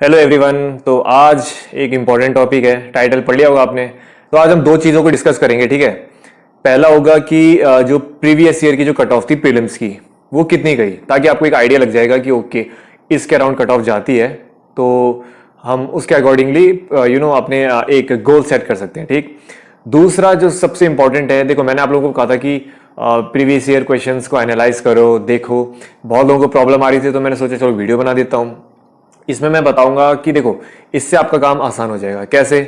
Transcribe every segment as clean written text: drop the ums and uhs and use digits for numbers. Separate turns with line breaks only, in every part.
Hello everyone. तो आज एक इम्पॉर्टेंट टॉपिक है, टाइटल पढ़ लिया होगा आपने। तो आज हम दो चीज़ों को डिस्कस करेंगे, ठीक है। पहला होगा कि जो प्रीवियस ईयर की जो कट ऑफ थी प्रीलिम्स की, वो कितनी गई, ताकि आपको एक आइडिया लग जाएगा कि ओके इसके अराउंड कट ऑफ जाती है, तो हम उसके अकॉर्डिंगली अपने एक गोल सेट कर सकते हैं, ठीक। दूसरा जो सबसे इंपॉर्टेंट है, देखो मैंने आप लोगों को कहा था कि प्रीवियस ईयर क्वेश्चंस को एनालाइज करो, देखो। बहुत लोगों को प्रॉब्लम आ रही थी, तो मैंने सोचा चलो वीडियो बना देता हूँ। इसमें मैं बताऊंगा कि देखो, इससे आपका काम आसान हो जाएगा। कैसे?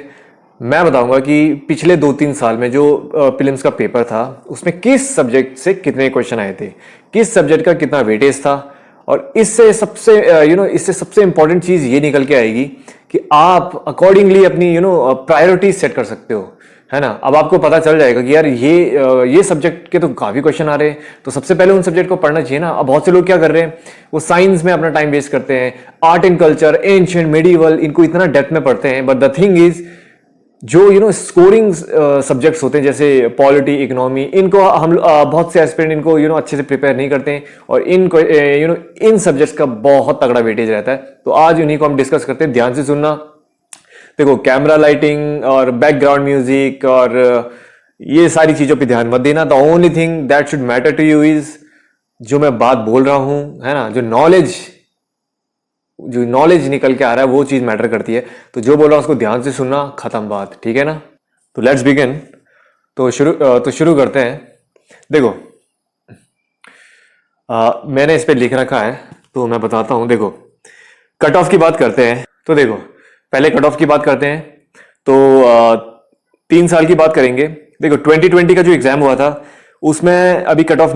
मैं बताऊंगा कि पिछले 2-3 साल में जो प्रीलिम्स का पेपर था, उसमें किस सब्जेक्ट से कितने क्वेश्चन आए थे, किस सब्जेक्ट का कितना वेटेज था। और इससे सबसे इससे सबसे इंपॉर्टेंट चीज ये निकल के आएगी कि आप अकॉर्डिंगली अपनी प्रायोरिटीज सेट कर सकते हो, है ना। अब आपको पता चल जाएगा कि यार ये सब्जेक्ट के तो काफी क्वेश्चन आ रहे हैं, तो सबसे पहले उन सब्जेक्ट को पढ़ना चाहिए ना। अब बहुत से लोग क्या कर रहे हैं, वो साइंस में अपना टाइम वेस्ट करते हैं, art and culture, ancient, medieval, इनको इतना डेप्थ में पढ़ते हैं। बट द थिंग इज, जो स्कोरिंग सब्जेक्ट्स होते हैं जैसे पॉलिटी, इकोनॉमी, इनको हम बहुत से एस्पिरेंट इनको अच्छे से प्रिपेयर नहीं करते हैं, और इन सब्जेक्ट्स का बहुत तगड़ा वेटेज रहता है। तो आज उन्हीं को हम डिस्कस करते हैं, ध्यान से सुनना। देखो, कैमरा लाइटिंग और बैकग्राउंड म्यूजिक और ये सारी चीजों पे ध्यान मत देना। The only thing that should matter to you is जो मैं बात बोल रहा हूं, है ना, जो नॉलेज निकल के आ रहा है, वो चीज मैटर करती है। तो जो बोल रहा हूं उसको ध्यान से सुनना, खत्म बात, ठीक है ना। तो लेट्स बिगिन। तो शुरू करते हैं। देखो, मैंने इस पे लिख रखा है, तो मैं बताता हूं। देखो, कट ऑफ की बात करते हैं। तो देखो, पहले कट ऑफ की बात करते हैं। तो 3 साल की बात करेंगे। देखो, 2020 का जो एग्जाम हुआ था, उसमें अभी कट ऑफ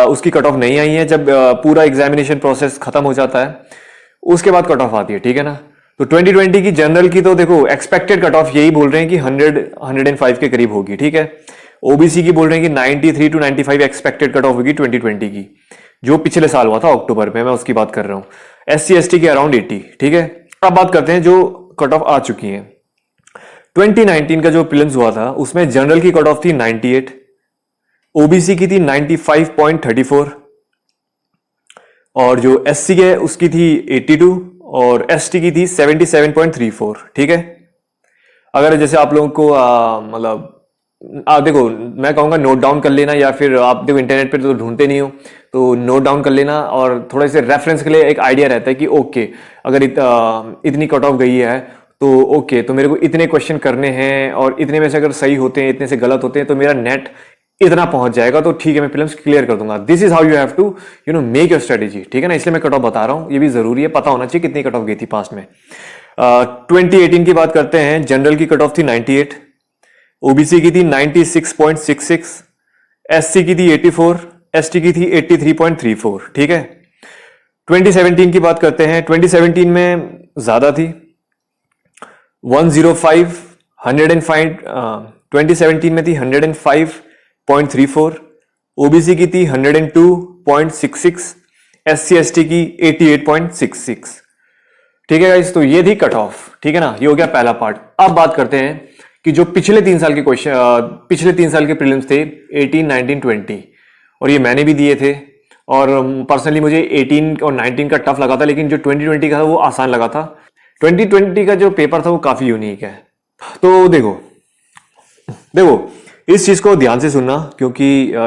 उसकी कट ऑफ नहीं आई है। जब पूरा एग्जामिनेशन प्रोसेस खत्म हो जाता है, उसके बाद कट ऑफ आती है, ठीक है ना। तो 2020 की जनरल की तो देखो, एक्सपेक्टेड कट ऑफ यही बोल रहे हैं कि 105 के करीब होगी, ठीक है। ओबीसी की बोल रहे हैं कि 93 to 95 एक्सपेक्टेड कट ऑफ होगी 2020 की, जो पिछले साल हुआ था अक्टूबर में, मैं उसकी बात कर रहा हूँ। SC ST के अराउंड 80, ठीक है। अब बात करते हैं जो कट ऑफ आ चुकी है। 2019 का जो प्रीलिम्स हुआ था, उसमें जनरल की कट ऑफ थी 98, ओबीसी की थी 95.34, और जो SC है उसकी थी 82, और ST की थी 77.34, ठीक है। अगर जैसे आप लोगों को मतलब देखो, मैं कहूँगा नोट डाउन कर लेना, या फिर आप देखो इंटरनेट पे तो ढूंढते नहीं हो, तो नोट डाउन कर लेना, और थोड़े से रेफरेंस के लिए एक आइडिया रहता है कि ओके, अगर इतनी कट ऑफ गई है, तो ओके, तो मेरे को इतने क्वेश्चन करने हैं, और इतने में से अगर सही होते हैं, इतने से गलत होते हैं, तो मेरा नेट इतना पहुंच जाएगा, तो ठीक है, मैं प्रीलिम्स क्लियर कर दूंगा। This is how you have to make your strategy, ठीक है ना। इसलिए मैं कट ऑफ बता रहा हूँ, ये भी जरूरी है, पता होना चाहिए कितनी कट ऑफ गई थी पास्ट में। 2018 की बात करते हैं। जनरल की कट ऑफ थी 98, ओबीसी की थी 96.66, SC की थी 84, ST की थी 83.34, ठीक है। 2017 की बात करते हैं। 2017 में ज्यादा थी, 105, 105। 2017 में थी 105.34, ओबीसी की थी 102.66, SC ST की 88.66, ठीक है गाइस। तो ये थी कट ऑफ, ठीक है ना। ये हो गया पहला पार्ट। अब बात करते हैं कि जो पिछले 3 साल के क्वेश्चन, पिछले 3 साल के प्रीलिम्स थे, 18, 19, 20, और ये मैंने भी दिए थे। और पर्सनली मुझे 18 और 19 का टफ लगा था, लेकिन जो 2020 का था वो आसान लगा था। 2020 का जो पेपर था वो काफी यूनिक है। तो देखो देखो, इस चीज को ध्यान से सुनना, क्योंकि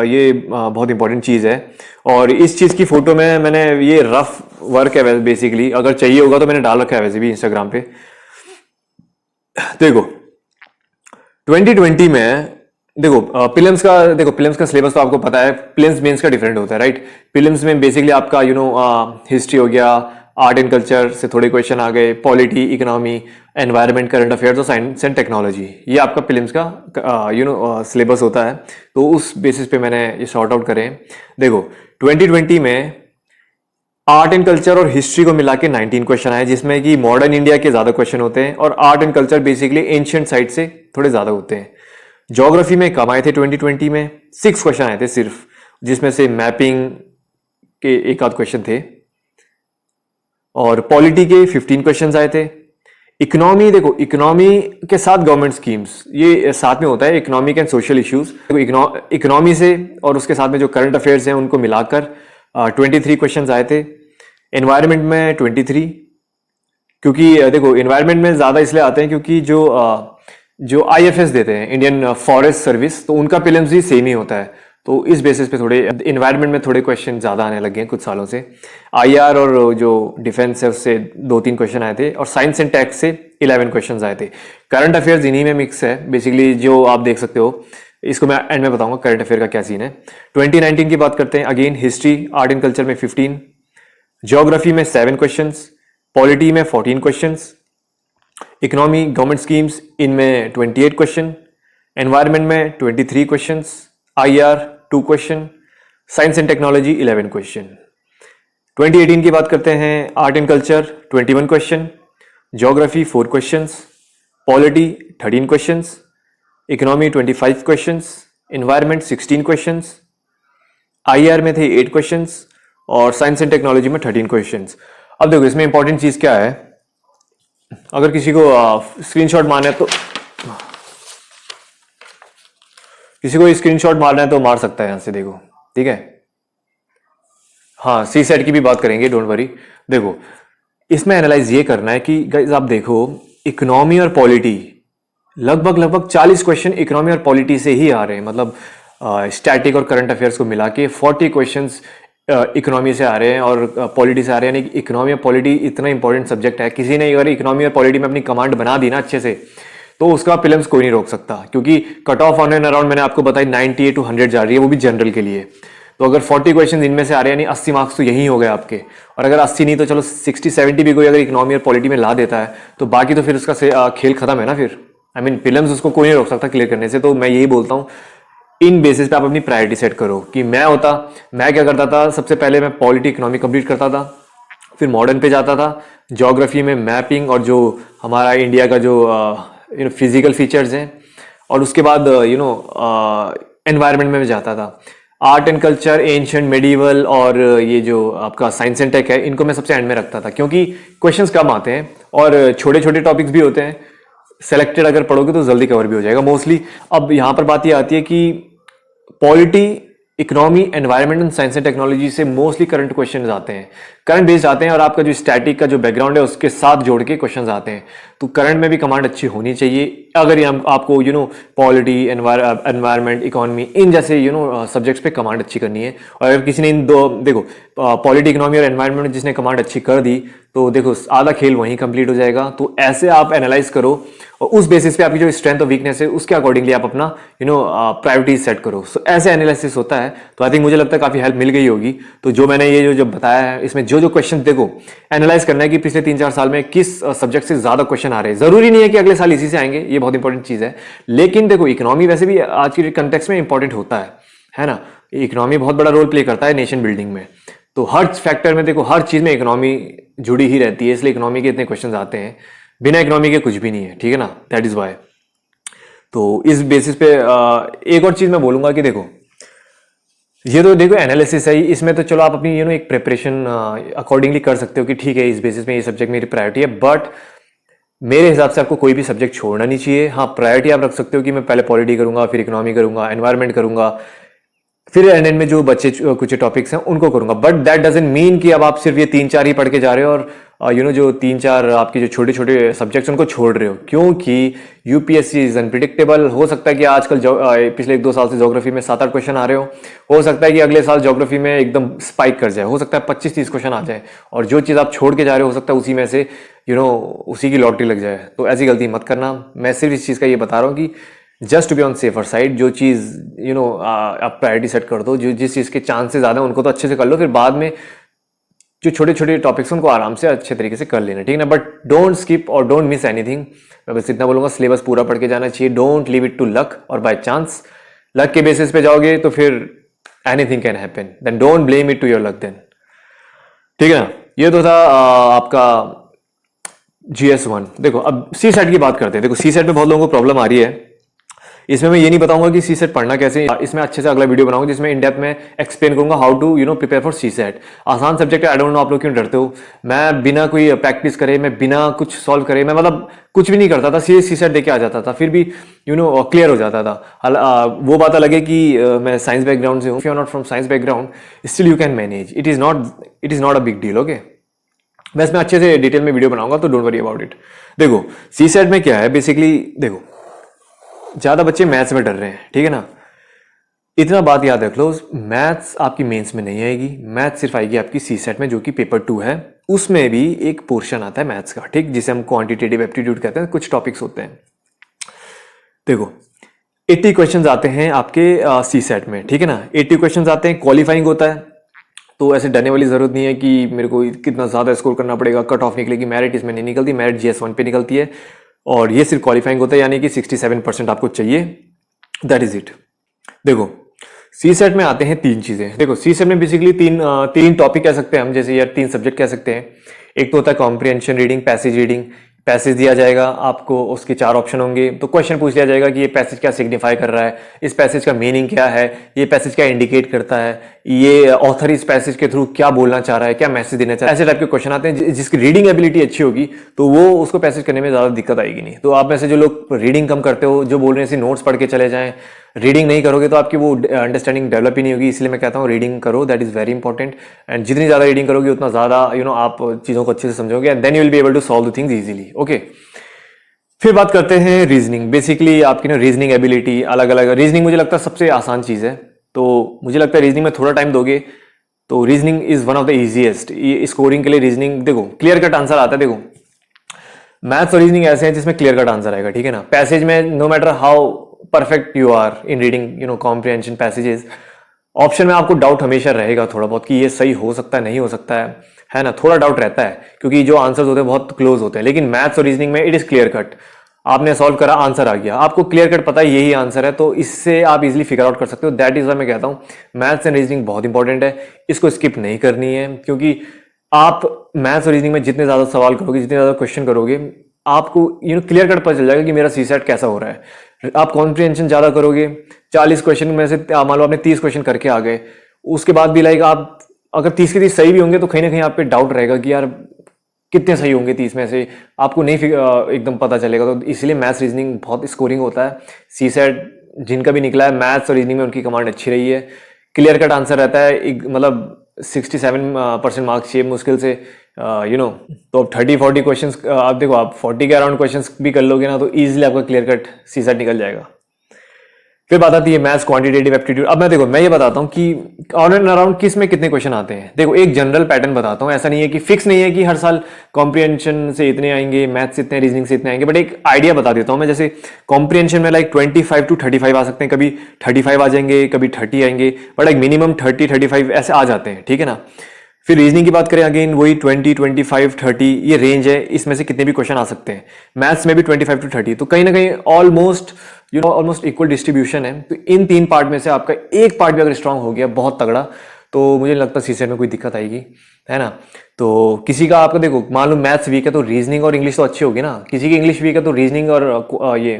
ये बहुत इंपॉर्टेंट चीज है। और इस चीज की फोटो में मैंने, ये रफ वर्क है वैसे, बेसिकली अगर चाहिए होगा तो मैंने डाल रखा है वैसे भी इंस्टाग्राम पे। देखो, 2020 में देखो, प्रीलिम्स का सिलेबस तो आपको पता है। प्रीलिम्स मेंस का डिफरेंट होता है, राइट। प्रीलिम्स में बेसिकली आपका हिस्ट्री हो गया, आर्ट एंड कल्चर से थोड़े क्वेश्चन आ गए, polity, economy, environment, current affairs और साइंस एंड टेक्नोलॉजी। ये आपका प्रीलिम्स का सिलेबस होता है। तो उस बेसिस पे मैंने ये सॉर्ट आउट करें। देखो, 2020 में आर्ट एंड कल्चर और हिस्ट्री को मिला के 19 क्वेश्चन आए, जिसमें कि मॉडर्न इंडिया के ज्यादा क्वेश्चन होते हैं, और art and culture basically ancient side से थोड़े ज्यादा होते हैं। ज्योग्राफी में कम आए थे 2020 में, 6 क्वेश्चन आए थे सिर्फ, जिसमें से मैपिंग के एक आध क्वेश्चन थे, और पॉलिटी के 15 क्वेश्चंस आए थे। इकोनॉमी, देखो इकोनॉमी के साथ गवर्नमेंट स्कीम्स, ये साथ में होता है, economic and social issues. Economy से और उसके साथ में जो करंट अफेयर्स हैं उनको मिलाकर 23 क्वेश्चंस आए थे। एनवायरनमेंट में 23, क्योंकि देखो इन्वायरमेंट में ज़्यादा इसलिए आते हैं क्योंकि जो आईएफएस देते हैं, इंडियन फॉरेस्ट सर्विस, तो उनका प्रीलिम्स भी सेम ही होता है। तो इस बेसिस पे थोड़े इन्वायरमेंट में थोड़े क्वेश्चन ज़्यादा आने लगे हैं कुछ सालों से। आईआर और जो डिफेंस है उससे 2-3 क्वेश्चन आए थे, और साइंस एंड टेक से 11 क्वेश्चन आए थे। करंट अफेयर्स इन्हीं में मिक्स है बेसिकली, जो आप देख सकते हो। इसको मैं एंड में बताऊंगा करंट अफेयर का क्या सीन है। 2019 की बात करते हैं। Again history, art and culture में 15, ज्योग्राफी में 7 क्वेश्चंस, पॉलिटी में 14 क्वेश्चंस, इकोनॉमी गवर्नमेंट स्कीम्स इनमें 28 क्वेश्चन, एनवायरनमेंट में 23 questions, IR 2 question, science and technology 11 question. 2018 की बात करते हैं। Art and culture 21 question, geography 4 questions, polity 13 questions, economy 25 questions, environment 16 questions, IR में थे 8 क्वेश्चंस, और साइंस एंड टेक्नोलॉजी में 13 क्वेश्चंस। अब देखो इसमें इंपॉर्टेंट चीज क्या है, अगर किसी को स्क्रीनशॉट मारना है तो मार सकता है यहां से, देखो ठीक है। हाँ, सी सेट की भी बात करेंगे, डोंट वरी। देखो इसमें एनालाइज ये करना है कि गाइस आप देखो इकोनॉमी और पॉलिटी, लगभग 40 क्वेश्चन इकोनॉमी और पॉलिटी से ही आ रहे हैं। मतलब स्टैटिक और करंट अफेयर्स को मिला के 40 क्वेश्चंस इकोनॉमी से आ रहे हैं और पॉलिटी से आ रहे हैं। यानी इकोनॉमी और पॉलिटी इतना इंपॉर्टेंट सब्जेक्ट है, किसी ने अगर इकोनॉमी और पॉलिटी में अपनी कमांड बना दी ना अच्छे से, तो उसका प्रीलिम्स कोई नहीं रोक सकता। क्योंकि cut off on and around मैंने आपको बताई 98 to 100 जा रही है, वो भी जनरल के लिए। तो अगर 40 क्वेश्चन इनमें से आ रहे हैं, यानी 80 मार्क्स तो यही हो गए आपके। और अगर 80 नहीं तो चलो 60-70 भी कोई अगर इकोनॉमी और पॉलिटी में ला देता है, तो बाकी तो फिर उसका खेल खत्म है ना फिर। आई मीन प्रीलिम्स उसको कोई नहीं रोक सकता क्लियर करने से। तो मैं यही बोलता हूँ, इन बेसिस पे आप अपनी प्रायोरिटी सेट करो। कि मैं क्या करता था, सबसे पहले मैं पॉलिटी इकोनॉमी कंप्लीट करता था, फिर मॉडर्न पे जाता था, ज्योग्राफी में मैपिंग और जो हमारा इंडिया का जो फिजिकल फीचर्स हैं, और उसके बाद एनवायरनमेंट में जाता था। Art and culture, ancient, medieval और ये जो आपका साइंस एंड टेक है, इनको मैं सबसे एंड में रखता था, क्योंकि क्वेश्चंस कम आते हैं और छोटे छोटे टॉपिक्स भी होते हैं। सेलेक्टेड अगर पढ़ोगे तो जल्दी कवर भी हो जाएगा मोस्टली। अब यहाँ पर बात ये आती है कि polity, economy, environment and science and technology से मोस्टली करंट क्वेश्चन आते हैं, करंट बेस्ड आते हैं, और आपका जो स्टैटिक का जो बैकग्राउंड है उसके साथ जोड़ के क्वेश्चन आते हैं। तो करंट में भी कमांड अच्छी होनी चाहिए अगर आपको पॉलिटी, एनवायरनमेंट, इकोनॉमी, इन जैसे सब्जेक्ट्स पे कमांड अच्छी करनी है। और अगर किसी ने इन दो, देखो पॉलिटी, इकोनॉमी और एनवायरनमेंट में जिसने कमांड अच्छी कर दी, तो देखो आधा खेल वहीं कंप्लीट हो जाएगा। तो ऐसे आप एनालाइज करो और उस बेसिस पे आपकी जो स्ट्रेंथ और वीकनेस है उसके अकॉर्डिंगली आप अपना प्रायोरिटीज सेट करो। सो ऐसे एनालिसिस होता है। तो आई थिंक मुझे लगता है काफी हेल्प मिल गई होगी। तो जो मैंने ये जो बताया है, इसमें जो क्वेश्चन देखो एनालाइज करना है कि पिछले 3-4 साल में किस सब्जेक्ट से ज्यादा क्वेश्चन आ रहे हैं। जरूरी नहीं है कि अगले साल इसी से आएंगे, ये बहुत इंपॉर्टेंट चीज है। लेकिन देखो इकोनॉमी वैसे भी आज के कंटेक्स्ट में इंपॉर्टेंट होता है ना। इकोनॉमी बहुत बड़ा रोल प्ले करता है नेशन बिल्डिंग में। तो हर फैक्टर में देखो, हर चीज में इकोनॉमी जुड़ी ही रहती है, इसलिए इकोनॉमी के इतने क्वेश्चन आते हैं। बिना इकोनॉमी के कुछ भी नहीं है, ठीक है ना। That is why. तो इस बेसिस पे एक और चीज मैं बोलूंगा कि देखो, ये तो देखो एनालिसिस है, इसमें तो चलो आप अपनी एक प्रिपरेशन अकॉर्डिंगली कर सकते हो कि ठीक है इस बेसिस में ये सब्जेक्ट मेरी प्रायोरिटी है। बट मेरे हिसाब से आपको कोई भी सब्जेक्ट छोड़ना नहीं चाहिए। हाँ, प्रायोरिटी आप रख सकते हो कि मैं पहले पॉलिटी करूंगा, फिर इकोनॉमी करूंगा, एनवायरनमेंट करूंगा, फिर एंड में जो बच्चे कुछ टॉपिक्स हैं उनको करूंगा। बट दैट डजंट मीन कि अब आप सिर्फ ये 3-4 ही पढ़ के जा रहे हो और जो 3-4 आपके जो छोटे छोटे सब्जेक्ट्स उनको छोड़ रहे हो। क्योंकि यूपीएससी इज अनप्रिडिक्टेबल। हो सकता है कि आजकल पिछले 1-2 साल से ज्योग्राफी में 7-8 क्वेश्चन आ रहे हो सकता है कि अगले साल ज्योग्राफी में एकदम स्पाइक कर जाए, हो सकता है 25-30 क्वेश्चन आ जाए, और जो चीज़ आप छोड़ के जा रहे हो सकता है उसी में से उसी की लॉटरी लग जाए। तो ऐसी गलती मत करना। मैं सिर्फ इस चीज़ का ये बता रहा हूँ कि just to be on safer side, जो चीज़ आप प्रायोरिटी सेट कर दो, जिस चीज़ के चांसेस ज़्यादा है उनको तो अच्छे से कर लो, फिर बाद में जो छोटे छोटे टॉपिक्स उनको आराम से अच्छे तरीके से कर लेना, ठीक है ना। बट डोंट स्किप और डोंट मिस एनीथिंग। मैं बस इतना बोलूँगा, सिलेबस पूरा पढ़ के जाना चाहिए। Don't leave it to luck और बाय चांस। लक के बेसिस पे जाओगे तो फिर anything can happen, then don't blame it to your luck then, ठीक है ना। ये तो था आपका GS1। देखो अब सी सेट की बात करते हैं। देखो सी सेट में बहुत लोगों को प्रॉब्लम आ रही है। इसमें मैं ये नहीं बताऊंगा कि सी सेट पढ़ना कैसे, इसमें अच्छे से अगला वीडियो बनाऊंगा जिसमें इन डेप्थ में एक्सप्लेन करूंगा how to prepare for CSAT. आसान सब्जेक्ट है, आई डोंट नो आप लोग क्यों डरते हो। मैं बिना कोई प्रैक्टिस करे, मैं बिना कुछ सॉल्व करे, मैं मतलब कुछ भी नहीं करता था, सीधे सी सेट देके आ जाता था, फिर भी क्लियर हो जाता था। वो बात अलग है कि मैं साइंस बैकग्राउंड से हूँ। If you are not from science background, still you can manage. It is not a big deal, okay. वैसे मैं अच्छे से डिटेल में वीडियो बनाऊंगा, तो डोंट वरी अबाउट इट। देखो सी सेट में क्या है बेसिकली, देखो ज्यादा बच्चे मैथ्स में डर रहे हैं, ठीक है ना। इतना बात याद रख लो, मैथ्स आपकी मेंस में नहीं आएगी, मैथ्स सिर्फ आएगी आपकी सी सेट में, जो कि पेपर 2 है। उसमें भी एक पोर्शन आता है मैथ्स का, ठीक, जिसे हम क्वांटिटेटिव एप्टीट्यूड कहते हैं, कुछ टॉपिक्स होते हैं। देखो 80 क्वेश्चंस आते हैं आपके सी सेट में, ठीक है ना। 80 क्वेश्चंस आते हैं, क्वालिफाइंग होता है, तो ऐसे डरने वाली जरूरत नहीं है कि मेरे को कितना ज्यादा स्कोर करना पड़ेगा, कट ऑफ निकलेगी। मेरिट इसमें नहीं निकलती, मेरिट GS1 पे निकलती है, और ये सिर्फ क्वालिफाइंग होता है, यानी कि 67% आपको चाहिए, दैट इज इट। देखो सी सेट में आते हैं 3 चीजें। देखो सी सेट में बेसिकली तीन टॉपिक कह सकते हैं हम, जैसे यार 3 सब्जेक्ट कह सकते हैं। एक तो होता है comprehension reading, passage reading. Passage दिया जाएगा आपको, उसके 4 ऑप्शन होंगे, तो क्वेश्चन पूछ लिया जाएगा कि ये पैसेज क्या सिग्निफाई कर रहा है, इस पैसेज का मीनिंग क्या है, ये पैसेज क्या इंडिकेट करता है, ये ऑथर इस पैसेज के थ्रू क्या बोलना चाह रहा है, क्या मैसेज देना चाह रहा है। ऐसे टाइप के क्वेश्चन आते हैं। जिसकी रीडिंग एबिलिटी अच्छी होगी तो वो उसको पैसेज करने में ज्यादा दिक्कत आएगी नहीं। तो आप में से जो लोग रीडिंग कम करते हो, जो बोल रहे हैं नोट्स पढ़ के चले जाएं, रीडिंग नहीं करोगे तो आपकी वो अंडरस्टैंडिंग डेवलप ही नहीं होगी। इसलिए मैं कहता हूँ रीडिंग करो, that is very important. And जितनी ज्यादा रीडिंग करोगे उतना ज्यादा आप चीजों को अच्छे से समझोगे, and then you will be able to solve the things easily. Okay, फिर बात करते हैं रीजनिंग। बेसिकली आपकी ना रीजनिंग एबिलिटी अलग अलग। रीजनिंग मुझे लगता है सबसे आसान चीज है, तो मुझे लगता है रीजनिंग में थोड़ा टाइम दोगे तो reasoning is one of the easiest. Scoring के लिए रीजनिंग, देखो क्लियर कट आंसर आता है। देखो मैथ्स और रीजनिंग ऐसे हैं जिसमें क्लियर कट आंसर आएगा, ठीक है ना। पैसेज में no matter how perfect you are in reading comprehension passages, option में आपको डाउट हमेशा रहेगा थोड़ा बहुत कि ये सही हो सकता है, नहीं हो सकता है ना। थोड़ा डाउट रहता है क्योंकि जो आंसर्स होते हैं बहुत क्लोज होते हैं, लेकिन मैथ्स और रीजनिंग में इट इज क्लियर कट। आपने सॉल्व करा, आंसर आ गया, आपको क्लियर कट पता है यही आंसर है, तो इससे आप इजीली फिगर आउट कर सकते हो। दैट इज वाई मैं कहता हूँ मैथ्स एंड रीजनिंग बहुत इंपॉर्टेंट है, इसको स्किप नहीं करनी है। क्योंकि आप मैथ्स और रीजनिंग में जितने ज्यादा सवाल करोगे, जितने ज्यादा क्वेश्चन करोगे, आपको क्लियर कट पता चल जाएगा कि मेरा सी सेट कैसा हो रहा है। आप कॉम्प्रिहेंशन ज्यादा करोगे, 40 क्वेश्चन में से मान लो आपने 30 क्वेश्चन करके आ गए, उसके बाद भी लाइक आप अगर 30 के 30 सही भी होंगे तो कहीं ना कहीं आप पे डाउट रहेगा कि यार कितने सही होंगे 30 में से, आपको नहीं एकदम पता चलेगा। तो इसलिए मैथ्स रीजनिंग बहुत स्कोरिंग होता है। सी सेट जिनका भी निकला है मैथ्स और रीजनिंग में, उनकी कमांड अच्छी रही है, क्लियर कट आंसर रहता है, मतलब 67% मार्क्स चाहिए मुश्किल से, तो अब 30-40 क्वेश्चंस आप देखो, आप 40 के अराउंड क्वेश्चंस भी कर लोगे ना तो इजीली आपका क्लियर कट सी सेट निकल जाएगा। फिर बात आती है मैथ्स क्वांटिटेटिव एप्टीट्यूड। अब मैं ये बताता हूँ कि ऑन एंड अराउंड किस में कितने क्वेश्चन आते हैं। देखो एक जनरल पैटर्न बताता हूँ, ऐसा नहीं है कि फिक्स नहीं है कि हर साल कॉम्प्रिहेंशन से इतने आएंगे, मैथ्स से इतने, रीजनिंग से इतने आएंगे, बट एक आइडिया बता देता हूँ मैं। जैसे कॉम्प्रिहेंशन में लाइक 25 to 35 आ सकते हैं, कभी 35 आ जाएंगे, कभी 30 आएंगे, बट एक मिनिमम 30-35 ऐसे आ जाते हैं, ठीक है ना। फिर रीजनिंग की बात करें, अगेन वही 20, 25, 30 ये रेंज है, इसमें से कितने भी क्वेश्चन आ सकते हैं। मैथ्स में भी 25 to 30, तो कहीं ना कहीं ऑलमोस्ट इक्वल डिस्ट्रीब्यूशन है। तो इन 3 पार्ट में से आपका एक पार्ट भी अगर स्ट्रांग हो गया बहुत तगड़ा, तो मुझे नहीं लगता सी सेट में कोई दिक्कत आएगी, है ना। तो किसी का आपका देखो मान लो मैथ्स वीक है तो रीजनिंग और इंग्लिश तो अच्छी होगी ना, किसी की इंग्लिश वीक है तो रीजनिंग और ये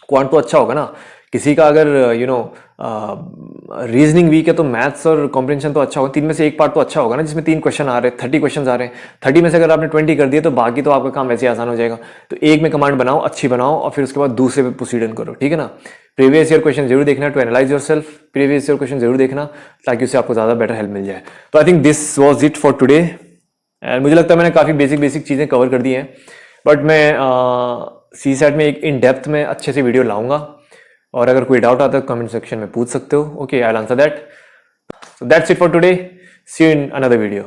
क्वांट तो अच्छा होगा ना। किसी का अगर रीजनिंग वीक है तो मैथ्स और कॉम्प्रिहेंशन तो अच्छा होगा, 3 में से एक पार्ट तो अच्छा होगा ना, जिसमें 3 क्वेश्चन आ रहे हैं, 30 क्वेश्चन आ रहे हैं। 30 में से अगर आपने 20 कर दिए तो बाकी तो आपका काम वैसे ही आसान हो जाएगा। तो एक में कमांड बनाओ, अच्छी बनाओ, और फिर उसके बाद दूसरे पे प्रोसीड करो, ठीक है ना। प्रीवियस ईयर क्वेश्चन जरूर देखना to analyse yourself, previous year question जरूर देखना ताकि उससे आपको ज्यादा बेटर हेल्प मिल जाए। तो I think this was it for today, and मुझे लगता है मैंने काफी बेसिक चीजें कवर कर दी हैं, बट मैं सी सेट में एक इन डेप्थ में अच्छे से वीडियो लाऊंगा, और अगर कोई डाउट आता है कमेंट सेक्शन में पूछ सकते हो। Okay, I will answer that. So that's it for today, see you in another video.